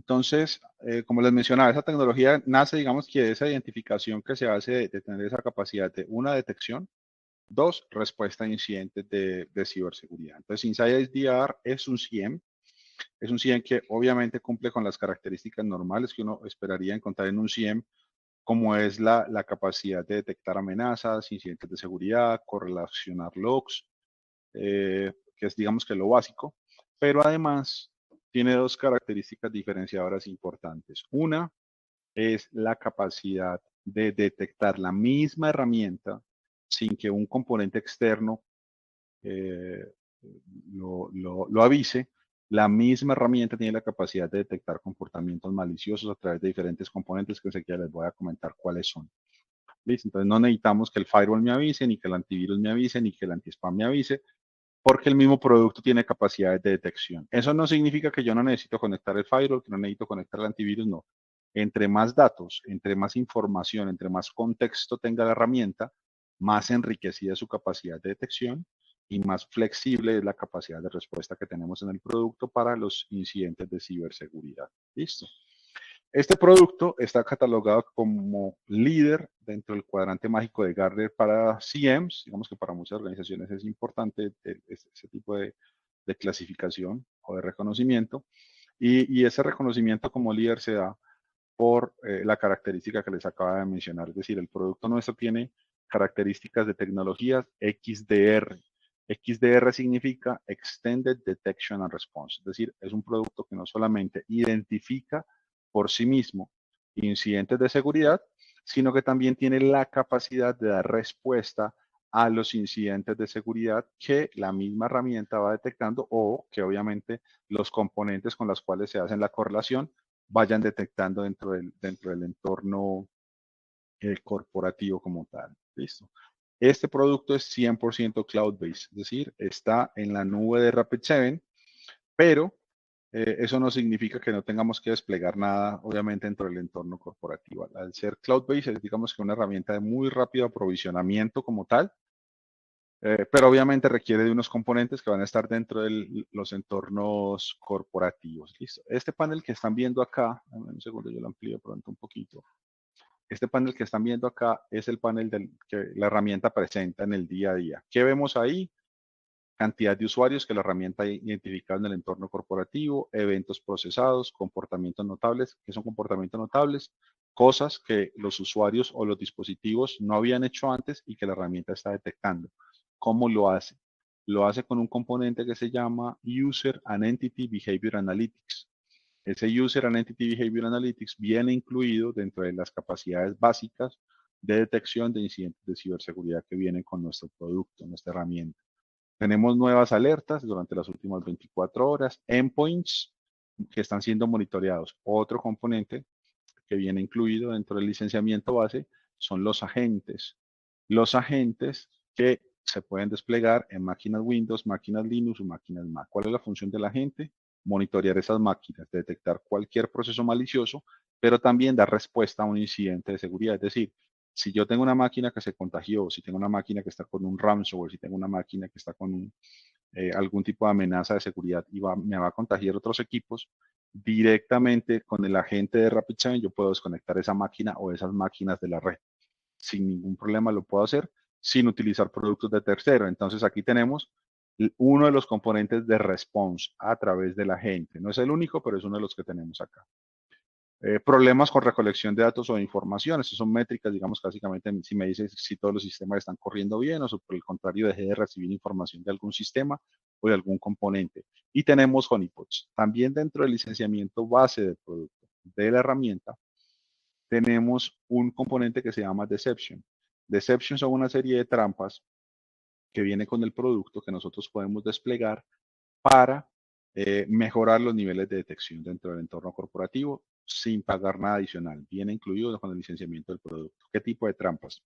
Entonces, como les mencionaba, esa tecnología nace, digamos, que de esa identificación que se hace de tener esa capacidad de, una, detección, dos, respuesta a incidentes de ciberseguridad. Entonces, Inside XDR es un CIEM que obviamente cumple con las características normales que uno esperaría encontrar en un CIEM, como es la capacidad de detectar amenazas, incidentes de seguridad, correlacionar logs, que es, digamos, que lo básico, pero además tiene dos características diferenciadoras importantes. Una es la capacidad de detectar la misma herramienta sin que un componente externo eh, lo avise. La misma herramienta tiene la capacidad de detectar comportamientos maliciosos a través de diferentes componentes que enseguida les voy a comentar cuáles son. ¿Listo? Entonces no necesitamos que el firewall me avise, ni que el antivirus me avise, ni que el anti-spam me avise, porque el mismo producto tiene capacidades de detección. Eso no significa que yo no necesito conectar el firewall, que no necesito conectar el antivirus, no. Entre más datos, entre más información, entre más contexto tenga la herramienta, más enriquecida es su capacidad de detección y más flexible es la capacidad de respuesta que tenemos en el producto para los incidentes de ciberseguridad. Listo. Este producto está catalogado como líder dentro del cuadrante mágico de Gartner para CIEMs. Digamos que para muchas organizaciones es importante ese tipo de clasificación o de reconocimiento. Y ese reconocimiento como líder se da por la característica que les acaba de mencionar. Es decir, el producto nuestro tiene características de tecnologías XDR. XDR significa Extended Detection and Response. Es decir, es un producto que no solamente identifica por sí mismo incidentes de seguridad, sino que también tiene la capacidad de dar respuesta a los incidentes de seguridad que la misma herramienta va detectando o que obviamente los componentes con los cuales se hacen la correlación vayan detectando dentro del entorno corporativo como tal. Listo. Este producto es 100% cloud-based, es decir, está en la nube de Rapid7, pero eso no significa que no tengamos que desplegar nada, obviamente, dentro del entorno corporativo. Al ser cloud-based, es, digamos, que una herramienta de muy rápido aprovisionamiento como tal, pero obviamente requiere de unos componentes que van a estar dentro de los entornos corporativos. Listo. Este panel que están viendo acá, un segundo, yo lo amplío pronto un poquito. Este panel que están viendo acá es el panel que la herramienta presenta en el día a día. ¿Qué vemos ahí? Cantidad de usuarios que la herramienta ha identificado en el entorno corporativo, eventos procesados, comportamientos notables. ¿Qué son comportamientos notables? Cosas que los usuarios o los dispositivos no habían hecho antes y que la herramienta está detectando. ¿Cómo lo hace? Lo hace con un componente que se llama User and Entity Behavior Analytics. Ese User and Entity Behavior Analytics viene incluido dentro de las capacidades básicas de detección de incidentes de ciberseguridad que vienen con nuestro producto, nuestra herramienta. Tenemos nuevas alertas durante las últimas 24 horas, endpoints que están siendo monitoreados. Otro componente que viene incluido dentro del licenciamiento base son los agentes. Los agentes que se pueden desplegar en máquinas Windows, máquinas Linux o máquinas Mac. ¿Cuál es la función del agente? Monitorear esas máquinas, detectar cualquier proceso malicioso, pero también dar respuesta a un incidente de seguridad. Es decir, si yo tengo una máquina que se contagió, si tengo una máquina que está con un ransomware, si tengo una máquina que está con algún tipo de amenaza de seguridad y me va a contagiar otros equipos, directamente con el agente de Rapid7 yo puedo desconectar esa máquina o esas máquinas de la red. Sin ningún problema lo puedo hacer sin utilizar productos de tercero. Entonces aquí tenemos uno de los componentes de response a través del agente. No es el único, pero es uno de los que tenemos acá. Problemas con recolección de datos o de información. Estas son métricas, digamos, básicamente si me dice si todos los sistemas están corriendo bien o si por el contrario dejé de recibir información de algún sistema o de algún componente. Y tenemos honeypots. También dentro del licenciamiento base del producto, de la herramienta, tenemos un componente que se llama Deception. Deception son una serie de trampas que viene con el producto que nosotros podemos desplegar para mejorar los niveles de detección dentro del entorno corporativo sin pagar nada adicional. Viene incluido con el licenciamiento del producto. ¿Qué tipo de trampas?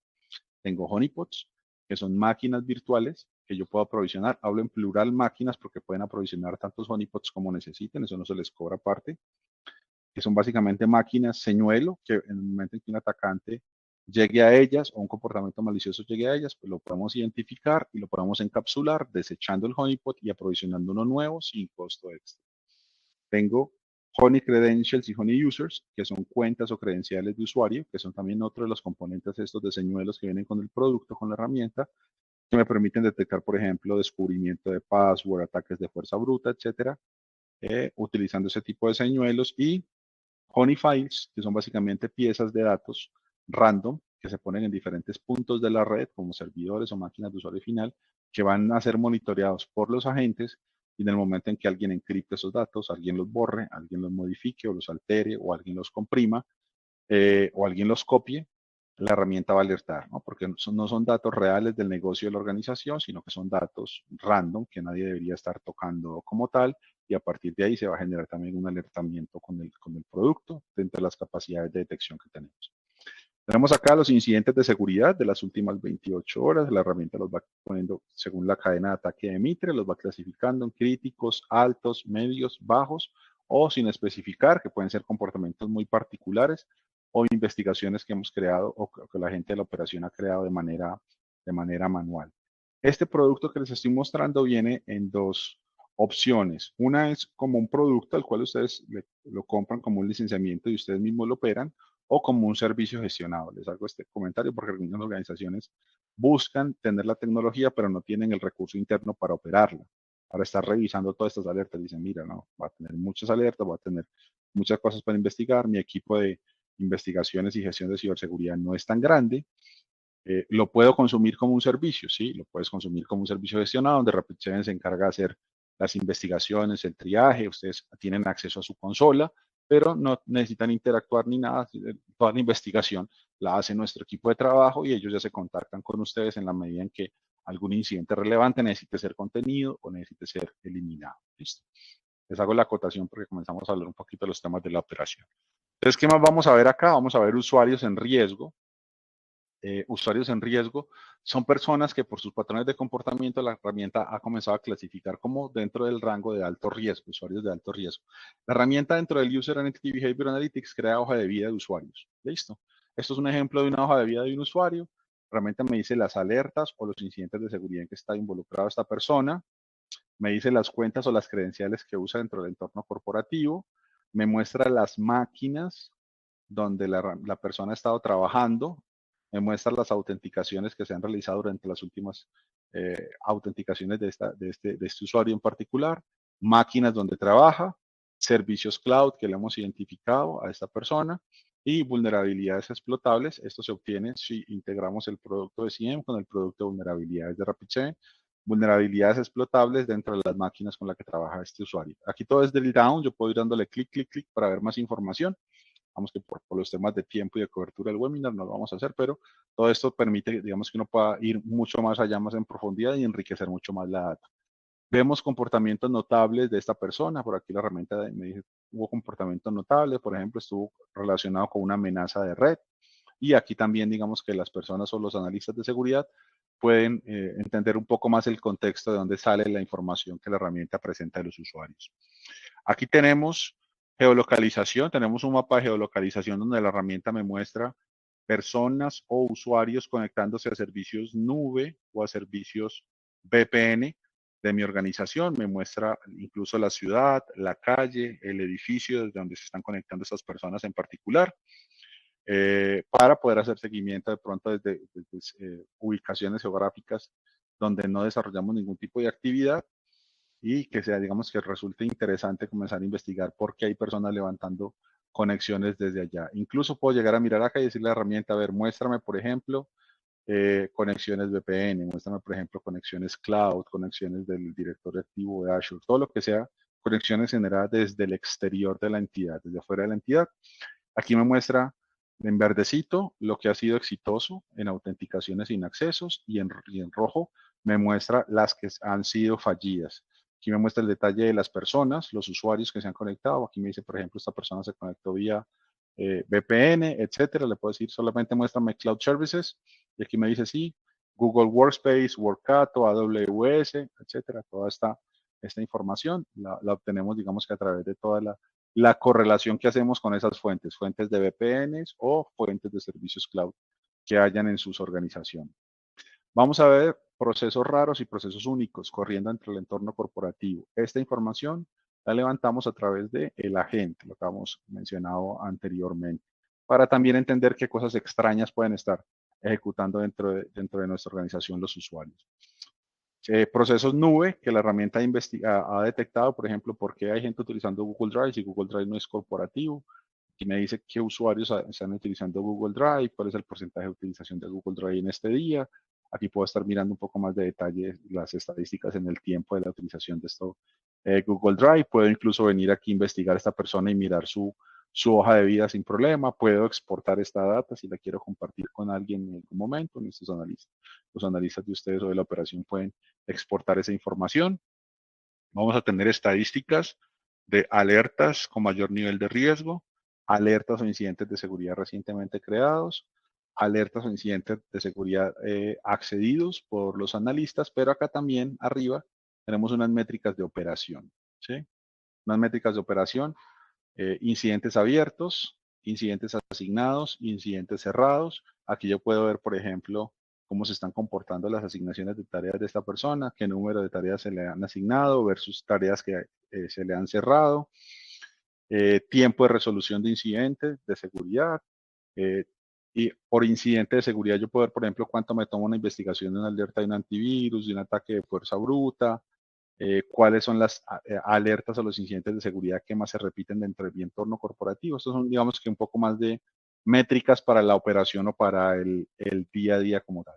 Tengo honeypots, que son máquinas virtuales que yo puedo aprovisionar. Hablo en plural máquinas porque pueden aprovisionar tantos honeypots como necesiten. Eso no se les cobra aparte. Que son básicamente máquinas señuelo que en el momento en que un atacante llegue a ellas o un comportamiento malicioso llegue a ellas, pues lo podemos identificar y lo podemos encapsular desechando el honeypot y aprovisionando uno nuevo sin costo extra. Tengo Honey Credentials y Honey Users, que son cuentas o credenciales de usuario, que son también otro de los componentes estos de señuelos que vienen con el producto, con la herramienta, que me permiten detectar, por ejemplo, descubrimiento de password, ataques de fuerza bruta, etcétera, utilizando ese tipo de señuelos, y Honey Files, que son básicamente piezas de datos random que se ponen en diferentes puntos de la red, como servidores o máquinas de usuario final, que van a ser monitoreados por los agentes, y en el momento en que alguien encripte esos datos, alguien los borre, alguien los modifique o los altere o alguien los comprima, o alguien los copie, la herramienta va a alertar, ¿no? Porque no son datos reales del negocio de la organización, sino que son datos random que nadie debería estar tocando como tal, y a partir de ahí se va a generar también un alertamiento con el producto dentro de las capacidades de detección que tenemos. Tenemos acá los incidentes de seguridad de las últimas 28 horas. La herramienta los va poniendo según la cadena de ataque de Mitre, los va clasificando en críticos, altos, medios, bajos, o sin especificar, que pueden ser comportamientos muy particulares o investigaciones que hemos creado o que la gente de la operación ha creado de manera manual. Este producto que les estoy mostrando viene en dos opciones. Una es como un producto al cual ustedes lo compran como un licenciamiento y ustedes mismos lo operan, o como un servicio gestionado. Les hago este comentario porque algunas organizaciones buscan tener la tecnología, pero no tienen el recurso interno para operarla, para estar revisando todas estas alertas. Dicen, mira, no, va a tener muchas alertas, va a tener muchas cosas para investigar, mi equipo de investigaciones y gestión de ciberseguridad no es tan grande. Lo puedo consumir como un servicio, sí, lo puedes consumir como un servicio gestionado, donde Rapid7 se encarga de hacer las investigaciones, el triaje, ustedes tienen acceso a su consola, pero no necesitan interactuar ni nada, toda la investigación la hace nuestro equipo de trabajo y ellos ya se contactan con ustedes en la medida en que algún incidente relevante necesite ser contenido o necesite ser eliminado. ¿Listo? Les hago la acotación porque comenzamos a hablar un poquito de los temas de la operación. Entonces, ¿qué más vamos a ver acá? Vamos a ver usuarios en riesgo. Usuarios en riesgo son personas que por sus patrones de comportamiento la herramienta ha comenzado a clasificar como dentro del rango de alto riesgo, usuarios de alto riesgo. La herramienta dentro del User Entity Behavior Analytics crea hoja de vida de usuarios. ¿Listo? Esto es un ejemplo de una hoja de vida de un usuario. La herramienta me dice las alertas o los incidentes de seguridad en que está involucrada esta persona. Me dice las cuentas o las credenciales que usa dentro del entorno corporativo. Me muestra las máquinas donde la persona ha estado trabajando, me muestra las autenticaciones que se han realizado durante las últimas autenticaciones de este usuario en particular, máquinas donde trabaja, servicios cloud que le hemos identificado a esta persona y vulnerabilidades explotables. Esto se obtiene si integramos el producto de CIEM con el producto de vulnerabilidades de Rapid7. Vulnerabilidades explotables dentro de las máquinas con las que trabaja este usuario. Aquí todo es drill down, yo puedo ir dándole clic, clic, clic para ver más información. Vamos que por los temas de tiempo y de cobertura del webinar no lo vamos a hacer, pero todo esto permite, digamos, que uno pueda ir mucho más allá, más en profundidad y enriquecer mucho más la data. Vemos comportamientos notables de esta persona. Por aquí la herramienta me dice, hubo comportamientos notables, por ejemplo, estuvo relacionado con una amenaza de red. Y aquí también, digamos, que las personas o los analistas de seguridad pueden entender un poco más el contexto de dónde sale la información que la herramienta presenta a los usuarios. Aquí tenemos geolocalización, tenemos un mapa de geolocalización donde la herramienta me muestra personas o usuarios conectándose a servicios nube o a servicios VPN de mi organización. Me muestra incluso la ciudad, la calle, el edificio desde donde se están conectando estas personas en particular, para poder hacer seguimiento de pronto desde ubicaciones geográficas donde no desarrollamos ningún tipo de actividad, y que sea, digamos, que resulte interesante comenzar a investigar por qué hay personas levantando conexiones desde allá. Incluso puedo llegar a mirar acá y decirle a la herramienta, a ver, muéstrame, por ejemplo, conexiones VPN, muéstrame, por ejemplo, conexiones cloud, conexiones del directorio activo de Azure, todo lo que sea conexiones generadas desde el exterior de la entidad, desde afuera de la entidad. Aquí me muestra en verdecito lo que ha sido exitoso en autenticaciones sin accesos, y en rojo me muestra las que han sido fallidas. Aquí me muestra el detalle de las personas, los usuarios que se han conectado. Aquí me dice, por ejemplo, esta persona se conectó vía VPN, etcétera. Le puedo decir, solamente muéstrame Cloud Services. Y aquí me dice, sí, Google Workspace, Workato, AWS, etcétera. Toda esta información la obtenemos, digamos, que a través de toda la correlación que hacemos con esas fuentes, fuentes de VPNs o fuentes de servicios cloud que hayan en sus organizaciones. Vamos a ver procesos raros y procesos únicos corriendo entre el entorno corporativo. Esta información la levantamos a través de el agente, lo que hemos mencionado anteriormente, para también entender qué cosas extrañas pueden estar ejecutando dentro de nuestra organización los usuarios. Procesos nube que la herramienta ha detectado, por ejemplo, por qué hay gente utilizando Google Drive si Google Drive no es corporativo. Aquí me dice qué usuarios están utilizando Google Drive, cuál es el porcentaje de utilización de Google Drive en este día. Aquí puedo estar mirando un poco más de detalle las estadísticas en el tiempo de la utilización de esto Google Drive. Puedo incluso venir aquí a investigar a esta persona y mirar su hoja de vida sin problema. Puedo exportar esta data si la quiero compartir con alguien en algún momento. Nuestros analistas, los analistas de ustedes o de la operación pueden exportar esa información. Vamos a tener estadísticas de alertas con mayor nivel de riesgo, alertas o incidentes de seguridad recientemente creados, alertas o incidentes de seguridad accedidos por los analistas, pero acá también arriba tenemos unas métricas de operación, ¿sí? Unas métricas de operación, incidentes abiertos, incidentes asignados, incidentes cerrados. Aquí yo puedo ver, por ejemplo, cómo se están comportando las asignaciones de tareas de esta persona, qué número de tareas se le han asignado versus tareas que se le han cerrado, tiempo de resolución de incidentes de seguridad. eh, y por incidente de seguridad yo puedo ver, por ejemplo, cuánto me toma una investigación de una alerta de un antivirus, de un ataque de fuerza bruta, cuáles son las alertas o los incidentes de seguridad que más se repiten dentro del entorno corporativo. Estos son, digamos que un poco más de métricas para la operación o para el día a día como tal.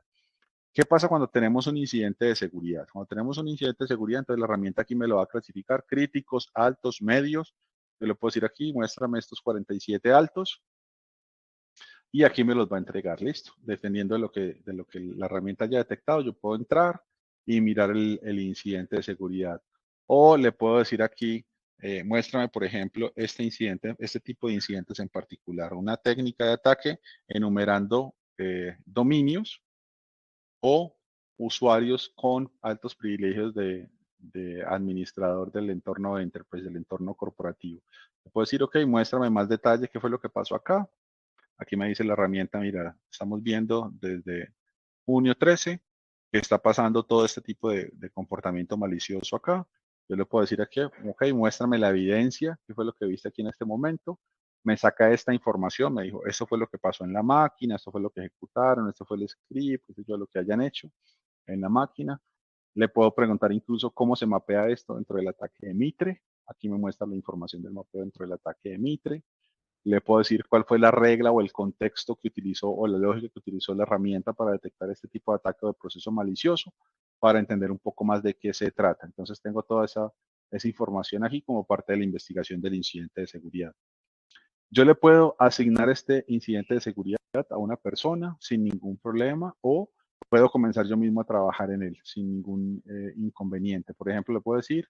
¿Qué pasa cuando tenemos un incidente de seguridad? Cuando tenemos un incidente de seguridad, entonces la herramienta aquí me lo va a clasificar, críticos, altos, medios. Yo le puedo decir aquí, muéstrame estos 47 altos y aquí me los va a entregar, listo. Dependiendo de lo que la herramienta haya detectado, yo puedo entrar y mirar el incidente de seguridad. O le puedo decir aquí, muéstrame, por ejemplo, este incidente, este tipo de incidentes en particular, una técnica de ataque enumerando dominios o usuarios con altos privilegios de administrador del entorno de enterprise, del entorno corporativo. Le puedo decir, ok, muéstrame más detalle, qué fue lo que pasó acá. Aquí me dice la herramienta, mira, estamos viendo desde junio 13 que está pasando todo este tipo de comportamiento malicioso acá. Yo le puedo decir aquí, ok, muéstrame la evidencia, qué fue lo que viste aquí en este momento. Me saca esta información, me dijo, esto fue lo que pasó en la máquina, esto fue lo que ejecutaron, esto fue el script, esto fue lo que hayan hecho en la máquina. Le puedo preguntar incluso cómo se mapea esto dentro del ataque de Mitre. Aquí me muestra la información del mapeo dentro del ataque de Mitre. Le puedo decir cuál fue la regla o el contexto que utilizó o la lógica que utilizó la herramienta para detectar este tipo de ataque o de proceso malicioso para entender un poco más de qué se trata. Entonces tengo toda esa información aquí como parte de la investigación del incidente de seguridad. Yo le puedo asignar este incidente de seguridad a una persona sin ningún problema o puedo comenzar yo mismo a trabajar en él sin ningún inconveniente. Por ejemplo, le puedo decir,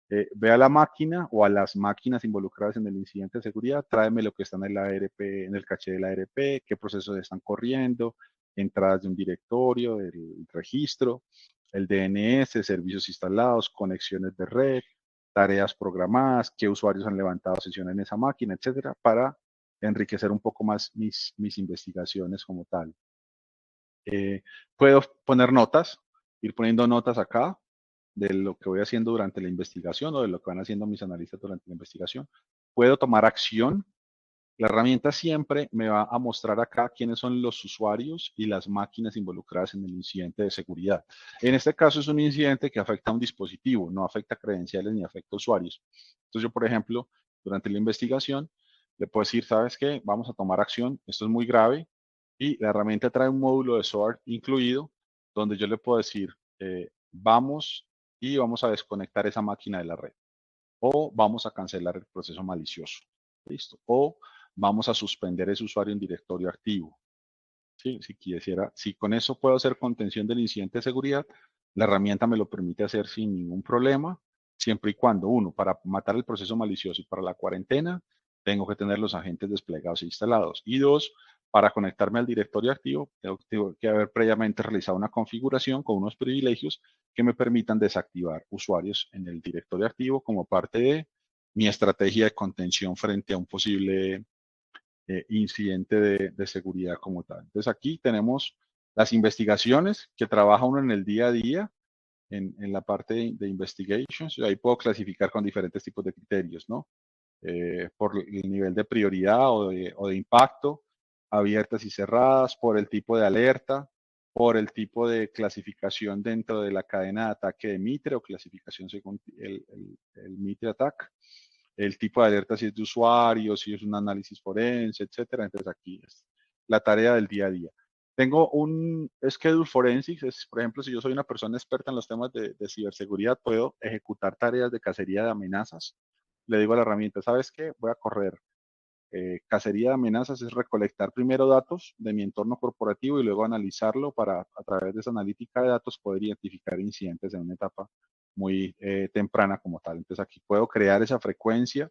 ve a la máquina o a las máquinas involucradas en el incidente de seguridad, tráeme lo que está en el ARP, en el caché del ARP, qué procesos están corriendo, entradas de un directorio, el registro, el DNS, servicios instalados, conexiones de red, tareas programadas, qué usuarios han levantado sesión en esa máquina, etcétera, para enriquecer un poco más mis investigaciones como tal. Puedo poner notas, ir poniendo notas acá, de lo que voy haciendo durante la investigación o de lo que van haciendo mis analistas durante la investigación. Puedo tomar acción. La herramienta siempre me va a mostrar acá quiénes son los usuarios y las máquinas involucradas en el incidente de seguridad. En este caso es un incidente que afecta a un dispositivo, no afecta credenciales ni afecta usuarios. Entonces yo, por ejemplo, durante la investigación, le puedo decir, ¿sabes qué? Vamos a tomar acción, esto es muy grave, y la herramienta trae un módulo de SOAR incluido, donde yo le puedo decir, vamos y vamos a desconectar esa máquina de la red, o vamos a cancelar el proceso malicioso, listo, o vamos a suspender ese usuario en directorio activo. ¿Sí? Si quisiera, si con eso puedo hacer contención del incidente de seguridad, la herramienta me lo permite hacer sin ningún problema, siempre y cuando, uno, para matar el proceso malicioso y para la cuarentena, tengo que tener los agentes desplegados e instalados. Y dos, para conectarme al directorio activo, tengo que haber previamente realizado una configuración con unos privilegios que me permitan desactivar usuarios en el directorio activo como parte de mi estrategia de contención frente a un posible incidente de seguridad como tal. Entonces aquí tenemos las investigaciones que trabaja uno en el día a día en la parte de investigations, ahí puedo clasificar con diferentes tipos de criterios, ¿no? Por el nivel de prioridad o de impacto, abiertas y cerradas, por el tipo de alerta, por el tipo de clasificación dentro de la cadena de ataque de Mitre o clasificación según el Mitre Attack, el tipo de alerta si es de usuario, si es un análisis forense, etcétera. Entonces aquí es la tarea del día a día. Tengo un schedule forensics, es, por ejemplo, si yo soy una persona experta en los temas de ciberseguridad, puedo ejecutar tareas de cacería de amenazas. Le digo a la herramienta, ¿sabes qué? Voy a correr. Cacería de amenazas es recolectar primero datos de mi entorno corporativo y luego analizarlo para, a través de esa analítica de datos, poder identificar incidentes en una etapa muy temprana como tal. Entonces aquí puedo crear esa frecuencia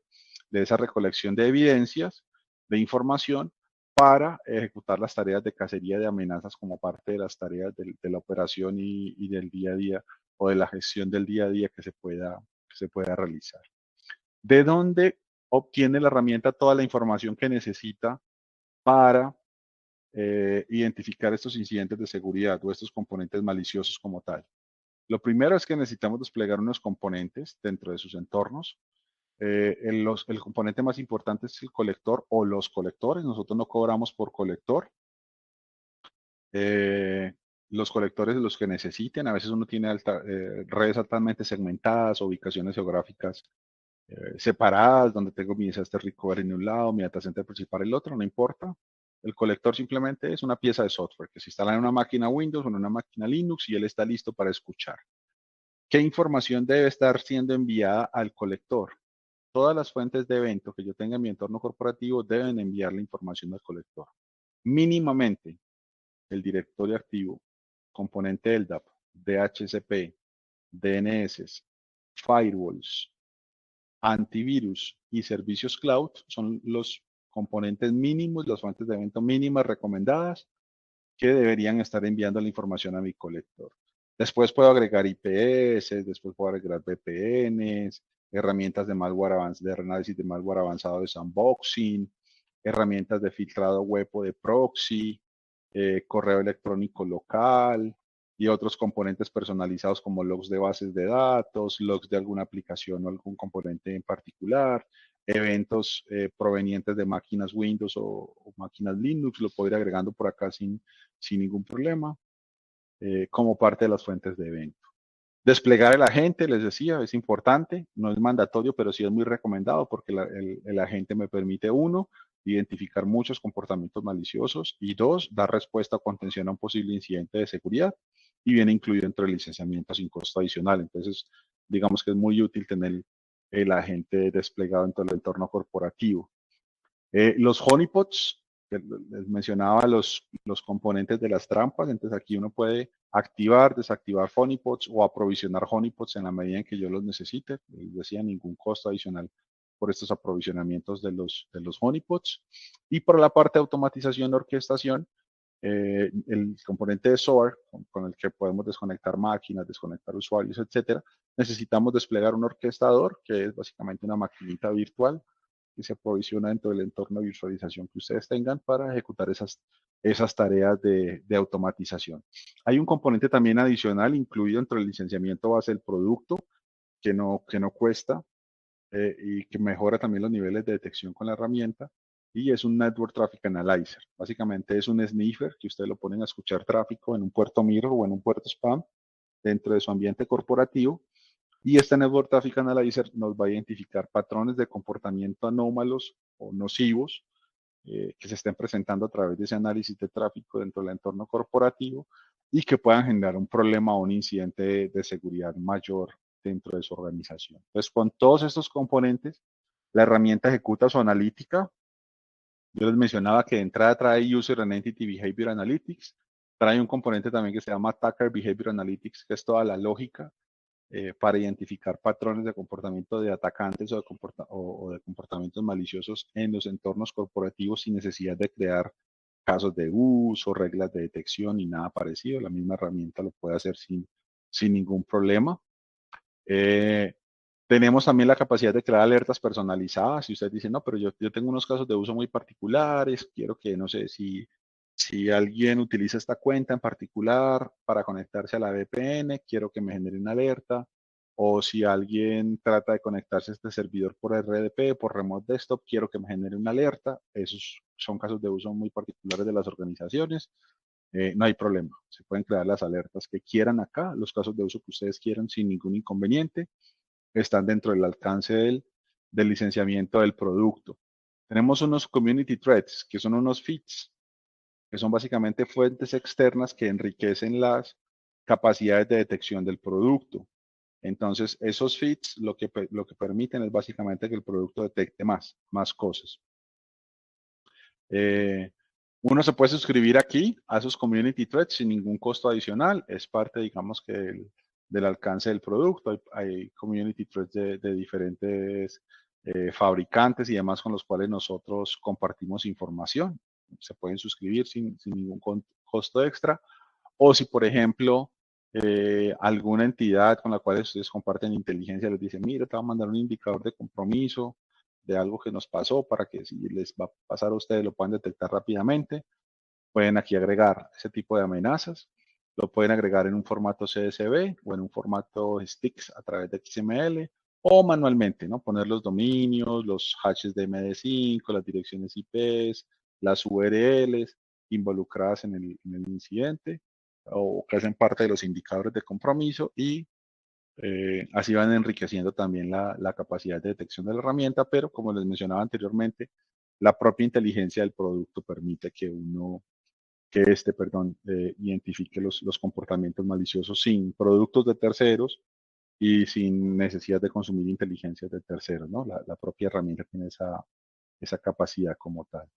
de esa recolección de evidencias, de información, para ejecutar las tareas de cacería de amenazas como parte de las tareas de la operación y del día a día o de la gestión del día a día que se pueda realizar. ¿De dónde obtiene la herramienta toda la información que necesita para identificar estos incidentes de seguridad o estos componentes maliciosos como tal? Lo primero es que necesitamos desplegar unos componentes dentro de sus entornos. El componente más importante es el colector o los colectores. Nosotros no cobramos por colector. Eh, los colectores los que necesiten. A veces uno tiene redes altamente segmentadas, ubicaciones geográficas separadas, donde tengo mi disaster recovery en un lado, mi data center principal en el otro, no importa. El colector simplemente es una pieza de software que se instala en una máquina Windows o en una máquina Linux y él está listo para escuchar. ¿Qué información debe estar siendo enviada al colector? Todas las fuentes de evento que yo tenga en mi entorno corporativo deben enviar la información al colector. Mínimamente el directorio activo, componente LDAP, DHCP, DNS, firewalls, antivirus y servicios cloud son los componentes mínimos, las fuentes de evento mínimas recomendadas que deberían estar enviando la información a mi colector. Después puedo agregar IPS, después puedo agregar VPNs, herramientas de malware avanzado, de análisis de malware avanzado de sandboxing, herramientas de filtrado web o de proxy, correo electrónico local y otros componentes personalizados como logs de bases de datos, logs de alguna aplicación o algún componente en particular, eventos provenientes de máquinas Windows o máquinas Linux, lo puedo ir agregando por acá sin ningún problema, como parte de las fuentes de evento. Desplegar el agente, les decía, es importante, no es mandatorio, pero sí es muy recomendado porque el agente me permite, uno, identificar muchos comportamientos maliciosos y dos, dar respuesta o contención a un posible incidente de seguridad y viene incluido dentro del licenciamiento sin costo adicional. Entonces, digamos que es muy útil tener el agente desplegado en todo el entorno corporativo. Los honeypots, les mencionaba los componentes de las trampas, entonces aquí uno puede activar, desactivar honeypots o aprovisionar honeypots en la medida en que yo los necesite. Les decía, ningún costo adicional por estos aprovisionamientos de los honeypots. Y por la parte de automatización y orquestación, el componente de SOAR, con el que podemos desconectar máquinas, desconectar usuarios, etcétera, necesitamos desplegar un orquestador, que es básicamente una maquinita virtual que se aprovisiona dentro del entorno de virtualización que ustedes tengan para ejecutar esas tareas de automatización. Hay un componente también adicional incluido dentro del licenciamiento base del producto que no cuesta y que mejora también los niveles de detección con la herramienta y es un Network Traffic Analyzer. Básicamente es un sniffer que ustedes lo ponen a escuchar tráfico en un puerto mirror o en un puerto spam dentro de su ambiente corporativo y este Network Traffic Analyzer nos va a identificar patrones de comportamiento anómalos o nocivos que se estén presentando a través de ese análisis de tráfico dentro del entorno corporativo y que puedan generar un problema o un incidente de seguridad mayor dentro de su organización. Entonces, con todos estos componentes, la herramienta ejecuta su analítica. Yo les mencionaba que de entrada trae User and Entity Behavior Analytics, trae un componente también que se llama Attacker Behavior Analytics, que es toda la lógica para identificar patrones de comportamiento de atacantes o de comportamientos maliciosos en los entornos corporativos sin necesidad de crear casos de uso, reglas de detección ni nada parecido. La misma herramienta lo puede hacer sin ningún problema. Tenemos también la capacidad de crear alertas personalizadas. Si usted dice, no, pero yo tengo unos casos de uso muy particulares, quiero que, no sé, si Si alguien utiliza esta cuenta en particular para conectarse a la VPN, quiero que me genere una alerta. O si alguien trata de conectarse a este servidor por RDP, por Remote Desktop, quiero que me genere una alerta. Esos son casos de uso muy particulares de las organizaciones. No hay problema. Se pueden crear las alertas que quieran acá. Los casos de uso que ustedes quieran sin ningún inconveniente están dentro del alcance del licenciamiento del producto. Tenemos unos community threads, que son unos feeds, que son básicamente fuentes externas que enriquecen las capacidades de detección del producto. Entonces, esos feeds lo que permiten es básicamente que el producto detecte más cosas. Uno se puede suscribir aquí a esos community threads sin ningún costo adicional. Es parte, digamos, que del alcance del producto. Hay community threads de diferentes fabricantes y demás con los cuales nosotros compartimos información. Se pueden suscribir sin ningún costo extra. O si, por ejemplo, alguna entidad con la cual ustedes comparten inteligencia les dice, mira, te va a mandar un indicador de compromiso de algo que nos pasó para que si les va a pasar a ustedes lo puedan detectar rápidamente. Pueden aquí agregar ese tipo de amenazas. Lo pueden agregar en un formato CSV o en un formato sticks a través de XML o manualmente, ¿no? Poner los dominios, los hashes de MD5, las direcciones IPs, las URLs involucradas en el incidente o que hacen parte de los indicadores de compromiso y así van enriqueciendo también la capacidad de detección de la herramienta, pero como les mencionaba anteriormente, la propia inteligencia del producto permite que identifique los comportamientos maliciosos sin productos de terceros y sin necesidad de consumir inteligencias de terceros, ¿no? La propia herramienta tiene esa capacidad como tal.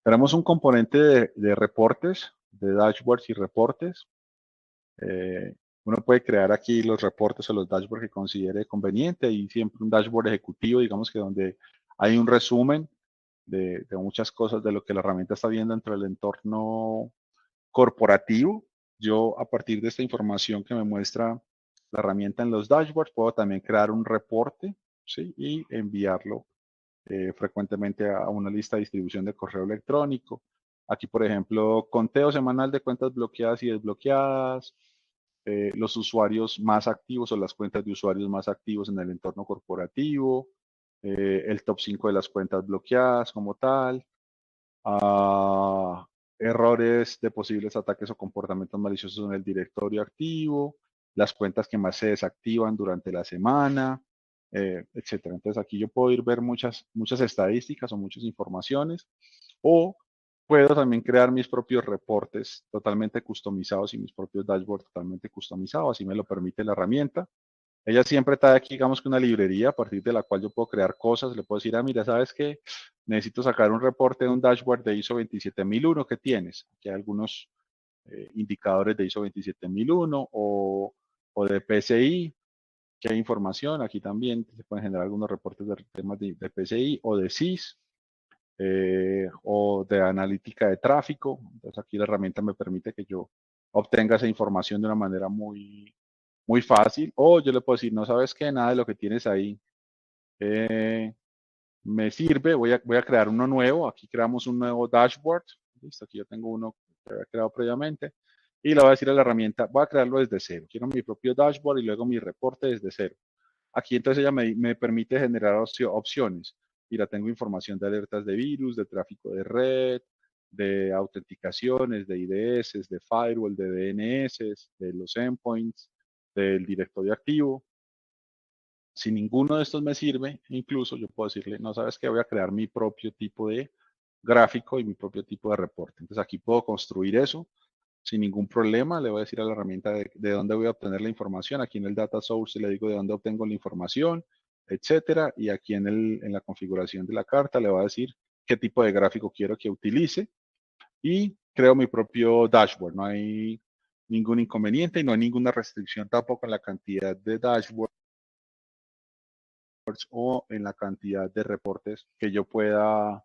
Tenemos un componente de reportes, de dashboards y reportes. Eh, Uno puede crear aquí los reportes o los dashboards que considere conveniente y siempre un dashboard ejecutivo, digamos que donde hay un resumen de muchas cosas de lo que la herramienta está viendo dentro del entorno corporativo. Yo a partir de esta información que me muestra la herramienta en los dashboards, puedo también crear un reporte, ¿sí? Y enviarlo frecuentemente a una lista de distribución de correo electrónico. Aquí, por ejemplo, conteo semanal de cuentas bloqueadas y desbloqueadas, los usuarios más activos o las cuentas de usuarios más activos en el entorno corporativo, el top 5 de las cuentas bloqueadas como tal, a errores de posibles ataques o comportamientos maliciosos en el directorio activo, las cuentas que más se desactivan durante la semana, etcétera. Entonces aquí yo puedo ir ver muchas estadísticas o muchas informaciones o puedo también crear mis propios reportes totalmente customizados y mis propios dashboards totalmente customizados, así me lo permite la herramienta. Ella siempre trae aquí, digamos que una librería a partir de la cual yo puedo crear cosas. Le puedo decir, mira, ¿sabes qué? Necesito sacar un reporte de un dashboard de ISO 27001 que tienes. Aquí hay algunos indicadores de ISO 27001 o de PCI, que hay información. Aquí también se pueden generar algunos reportes de temas de PCI o de SIS o de analítica de tráfico. Entonces aquí la herramienta me permite que yo obtenga esa información de una manera muy fácil. O yo le puedo decir, no sabes qué, nada de lo que tienes ahí me sirve, voy a crear uno nuevo. Aquí creamos un nuevo dashboard. Listo, aquí yo tengo uno que había creado previamente. Y le voy a decir a la herramienta, voy a crearlo desde cero. Quiero mi propio dashboard y luego mi reporte desde cero. Aquí entonces ella me permite generar opciones. Mira, tengo información de alertas de virus, de tráfico de red, de autenticaciones, de IDS, de firewall, de DNS, de los endpoints, del directorio activo. Si ninguno de estos me sirve, incluso yo puedo decirle, no sabes qué, voy a crear mi propio tipo de gráfico y mi propio tipo de reporte. Entonces aquí puedo construir eso sin ningún problema. Le voy a decir a la herramienta de dónde voy a obtener la información. Aquí en el data source le digo de dónde obtengo la información, etcétera. Y aquí en la configuración de la carta le voy a decir qué tipo de gráfico quiero que utilice y creo mi propio dashboard. No hay ningún inconveniente y no hay ninguna restricción tampoco en la cantidad de dashboard o en la cantidad de reportes que yo pueda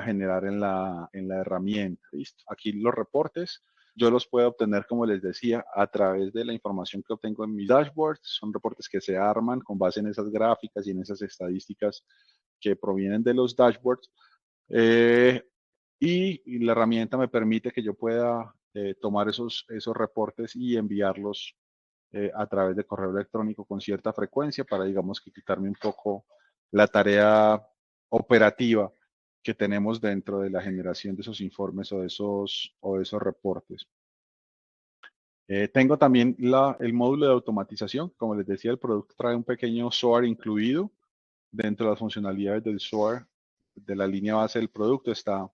generar en la herramienta. ¿Listo? Aquí los reportes yo los puedo obtener, como les decía, a través de la información que obtengo en mis dashboards. Son reportes que se arman con base en esas gráficas y en esas estadísticas que provienen de los dashboards. y la herramienta me permite que yo pueda tomar esos reportes y enviarlos a través de correo electrónico con cierta frecuencia para, digamos, que quitarme un poco la tarea operativa que tenemos dentro de la generación de esos informes o de esos reportes. Tengo también el módulo de automatización. Como les decía, el producto trae un pequeño SOAR incluido. Dentro de las funcionalidades del SOAR, de la línea base del producto, está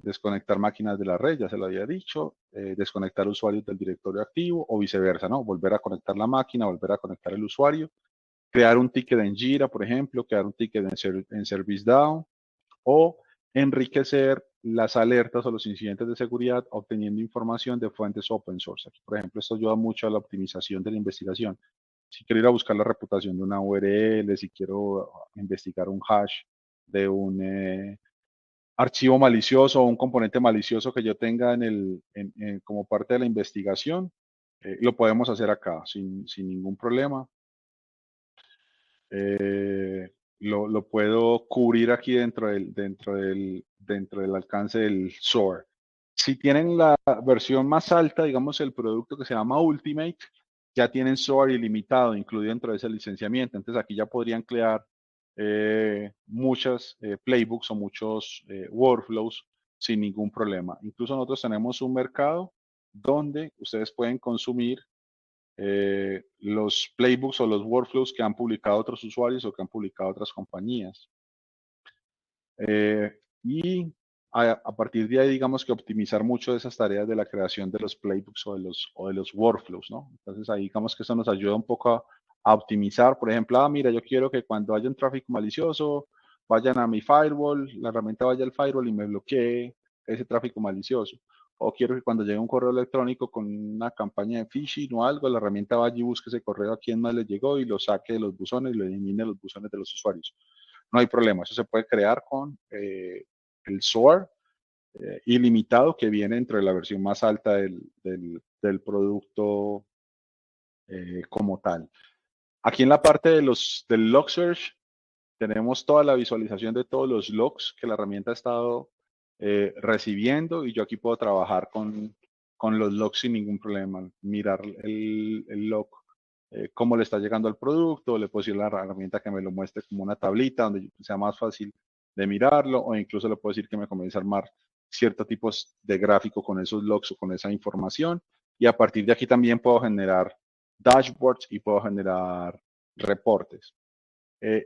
desconectar máquinas de la red, ya se lo había dicho, desconectar usuarios del directorio activo o viceversa, ¿no? Volver a conectar la máquina, volver a conectar el usuario, crear un ticket en Jira, por ejemplo, crear un ticket en ServiceNow o enriquecer las alertas o los incidentes de seguridad obteniendo información de fuentes open source. Aquí, por ejemplo, esto ayuda mucho a la optimización de la investigación. Si quiero ir a buscar la reputación de una URL, si quiero investigar un hash de un archivo malicioso o un componente malicioso que yo tenga como parte de la investigación, lo podemos hacer acá sin ningún problema. Lo puedo cubrir aquí dentro del alcance del SOAR. Si tienen la versión más alta, digamos el producto que se llama Ultimate, ya tienen SOAR ilimitado incluido dentro de ese licenciamiento. Entonces aquí ya podrían crear muchas playbooks o muchos workflows sin ningún problema. Incluso nosotros tenemos un mercado donde ustedes pueden consumir los playbooks o los workflows que han publicado otros usuarios o que han publicado otras compañías. Y a partir de ahí, digamos que optimizar mucho de esas tareas de la creación de los playbooks o de los workflows, ¿no? Entonces ahí digamos que eso nos ayuda un poco a optimizar. Por ejemplo, mira, yo quiero que cuando haya un tráfico malicioso, vayan a mi firewall, la herramienta vaya al firewall y me bloquee ese tráfico malicioso. O quiero que cuando llegue un correo electrónico con una campaña de phishing o algo, la herramienta vaya y busque ese correo a quién más le llegó y lo saque de los buzones y lo elimine de los buzones de los usuarios. No hay problema, eso se puede crear con el SOAR ilimitado que viene entre la versión más alta del producto como tal. Aquí en la parte del log search tenemos toda la visualización de todos los logs que la herramienta ha estado recibiendo y yo aquí puedo trabajar con los logs sin ningún problema. Mirar el log, cómo le está llegando al producto, le puedo decir a la herramienta que me lo muestre como una tablita donde sea más fácil de mirarlo o incluso le puedo decir que me comience a armar ciertos tipos de gráfico con esos logs o con esa información y a partir de aquí también puedo generar dashboards y puedo generar reportes.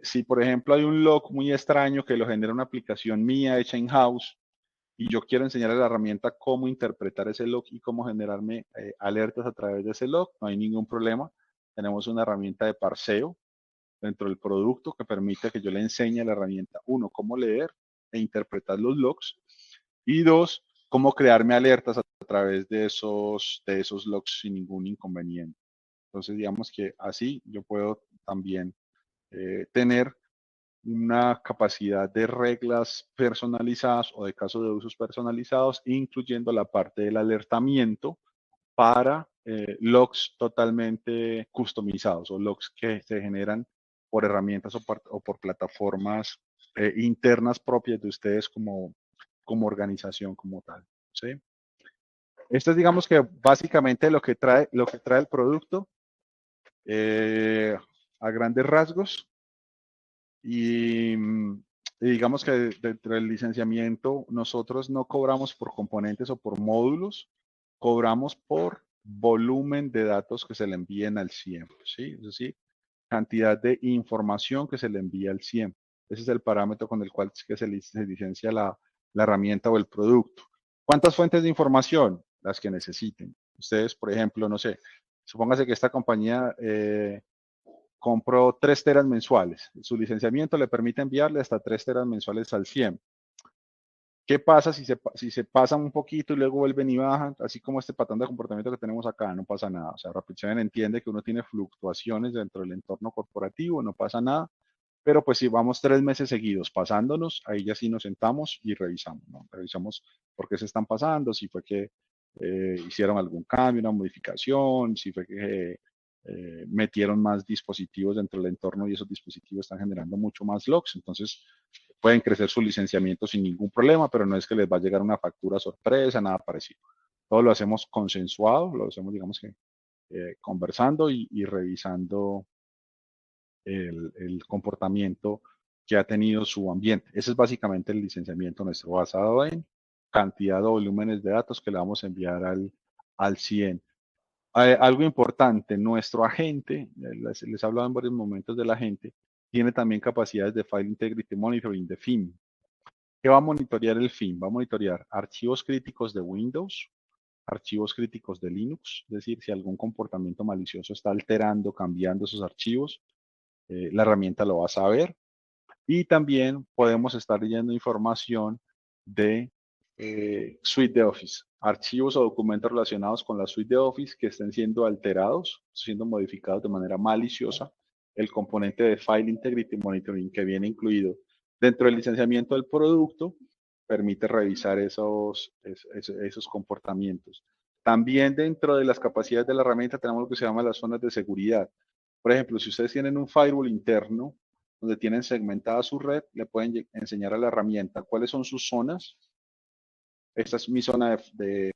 Si, por ejemplo, hay un log muy extraño que lo genera una aplicación mía hecha in-house y yo quiero enseñarle a la herramienta cómo interpretar ese log y cómo generarme alertas a través de ese log, no hay ningún problema. Tenemos una herramienta de parseo dentro del producto que permite que yo le enseñe a la herramienta, uno, cómo leer e interpretar los logs y dos, cómo crearme alertas a través de esos logs sin ningún inconveniente. Entonces, digamos que así yo puedo también tener una capacidad de reglas personalizadas o de casos de usos personalizados, incluyendo la parte del alertamiento para logs totalmente customizados o logs que se generan por herramientas o por plataformas internas propias de ustedes como organización como tal. ¿Sí? Esto es, digamos que básicamente lo que trae el producto a grandes rasgos. Y, digamos que dentro del licenciamiento nosotros no cobramos por componentes o por módulos, cobramos por volumen de datos que se le envíen al CIEM, ¿sí? Es decir, cantidad de información que se le envía al CIEM. Ese es el parámetro con el cual se licencia la herramienta o el producto. ¿Cuántas fuentes de información? Las que necesiten. Ustedes, por ejemplo, no sé, supóngase que esta compañía compró 3 teras mensuales. Su licenciamiento le permite enviarle hasta 3 teras mensuales al CIEM. ¿Qué pasa si se pasan un poquito y luego vuelven y bajan? Así como este patrón de comportamiento que tenemos acá, no pasa nada. O sea, Rapid7 entiende que uno tiene fluctuaciones dentro del entorno corporativo, no pasa nada. Pero pues si vamos 3 meses seguidos pasándonos, ahí ya sí nos sentamos y revisamos, ¿no? Revisamos por qué se están pasando, si fue que hicieron algún cambio, una modificación, si fue que metieron más dispositivos dentro del entorno y esos dispositivos están generando mucho más logs. Entonces, pueden crecer su licenciamiento sin ningún problema, pero no es que les va a llegar una factura sorpresa, nada parecido. Todo lo hacemos consensuado, lo hacemos, digamos que, conversando y revisando el comportamiento que ha tenido su ambiente. Ese es básicamente el licenciamiento nuestro, basado en cantidad de volúmenes de datos que le vamos a enviar al CIEM. Algo importante, nuestro agente, les he hablado en varios momentos del agente, tiene también capacidades de File Integrity Monitoring de FIM. ¿Qué va a monitorear el FIM? Va a monitorear archivos críticos de Windows, archivos críticos de Linux, es decir, si algún comportamiento malicioso está alterando, cambiando esos archivos, la herramienta lo va a saber. Y también podemos estar leyendo información de suite de Office, archivos o documentos relacionados con la suite de Office que estén siendo alterados, siendo modificados de manera maliciosa. El componente de File Integrity Monitoring que viene incluido dentro del licenciamiento del producto permite revisar esos comportamientos. También dentro de las capacidades de la herramienta tenemos lo que se llama las zonas de seguridad. Por ejemplo, si ustedes tienen un firewall interno donde tienen segmentada su red, le pueden enseñar a la herramienta cuáles son sus zonas. Esta es mi zona de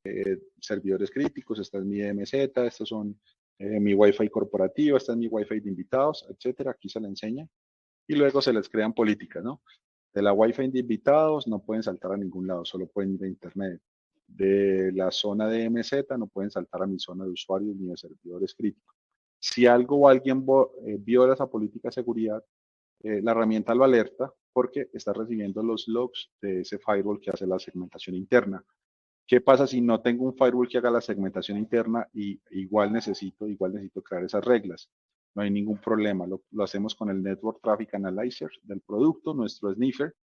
servidores críticos, esta es mi DMZ, estas son mi Wi-Fi corporativo, esta es mi Wi-Fi de invitados, etcétera. Aquí se le enseña. Y luego se les crean políticas, ¿no? De la Wi-Fi de invitados no pueden saltar a ningún lado, solo pueden ir a Internet. De la zona de MZ no pueden saltar a mi zona de usuarios ni de servidores críticos. Si algo o alguien viola esa política de seguridad, la herramienta lo alerta porque está recibiendo los logs de ese firewall que hace la segmentación interna. ¿Qué pasa si no tengo un firewall que haga la segmentación interna y igual necesito crear esas reglas? No hay ningún problema. Lo hacemos con el Network Traffic Analyzer del producto, nuestro sniffer,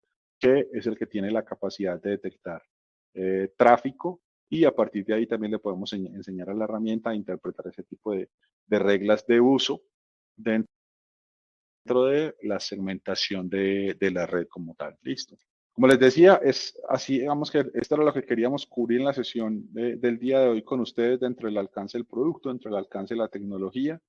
que es el que tiene la capacidad de detectar tráfico, y a partir de ahí también le podemos enseñar a la herramienta a interpretar ese tipo de reglas de uso dentro de la segmentación de la red como tal. Listo. Como les decía, es así, digamos que esto era lo que queríamos cubrir en la sesión del día de hoy con ustedes, dentro del alcance del producto, dentro del alcance de la tecnología.